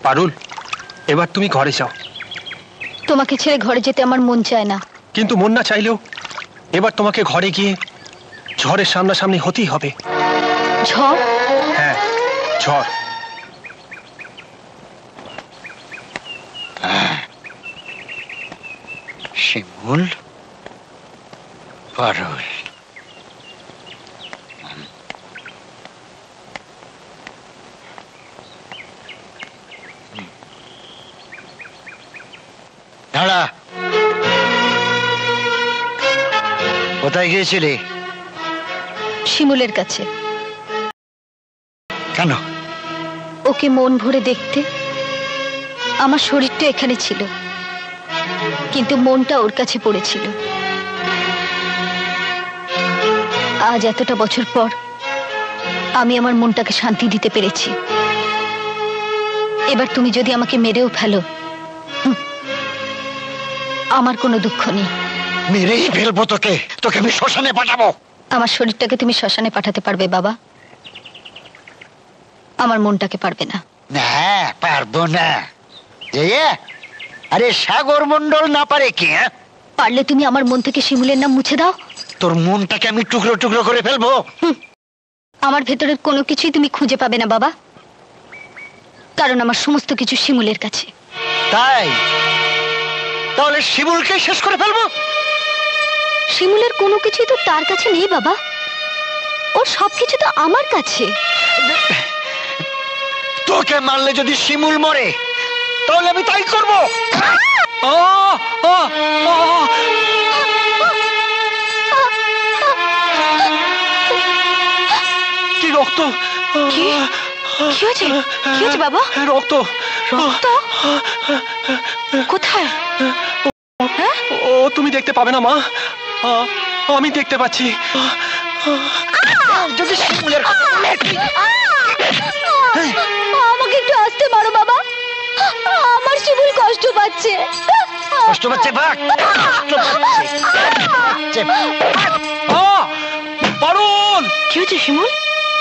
পারুল, এবার তুমি ঘরে যাও। তোমাকে ছেড়ে ঘরে যেতে আমার মন চায় না। কিন্তু মন না চাইলেও এবার তোমাকে ঘরে গিয়ে ঝড়ের সামনাসামনি হতেই হবে। ঝড়? হ্যাঁ, ঝড়। শিমুল, পারুল, দাঁড়া। কোথায় গিয়েছিলি? শিমুলের কাছে। কেন? ওকে মন ভরে দেখতে। আমার শরীরটা এখানে ছিল, কিন্তু মনটা ওর কাছে পড়েছিল। আজ এতটা বছর পর আমি আমার মনটাকে শান্তি দিতে পেরেছি। এবার তুমি যদি আমাকে মেরেও ফেলো, আমার কোনো দুঃখ নেই। মেরেই ফেলবো তোকে, তোকে আমি শ্মশানে পাঠাবো। আমার শরীরটাকে তুমি শ্মশানে পাঠাতে পারবে বাবা, আমার মনটাকে পারবে না। না, পারবো না। আরে সাগর মন্ডল না পারে কি? পারলে তুমি আমার মন থেকে শিমুলের নাম মুছে দাও। তোর মনটাকে আমি টুকরো টুকরো করে ফেলবো। আমার ভেতরের কোনো কিছুই তুমি খুঁজে পাবে না বাবা, কারণ আমার সমস্ত কিছু শিমুলের কাছে। তাই? তাহলে শিমুলকে শেষ করে ফেলবো? শিমুলের কোনো কিছুই তো তার কাছে নেই বাবা, ওর সবকিছু তো আমার কাছে। তোকে মারলে যদি শিমুল মরে, তাহলে আমি তাই করবো। কি রক্ত! কি হয়েছে? কি হয়েছে বাবা? রক্ত! রক্ত কোথায়? ও তুমি দেখতে পাবে না মা, আমি দেখতে পাচ্ছি। যদি শিমুলের আমাকে একটু আসতে পারো বাবা, আমার শিমুল কষ্ট পাচ্ছে। কষ্ট পাচ্ছে? পারুল! কি হয়েছে শিমুল?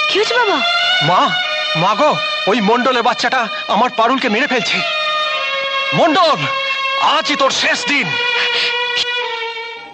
কি হয়েছে বাবা? মা, মা গো, ওই মন্ডলের বাচ্চাটা আমার পারুলকে মেরে ফেলছে। মন্ডল, আজই তোর শেষ দিন।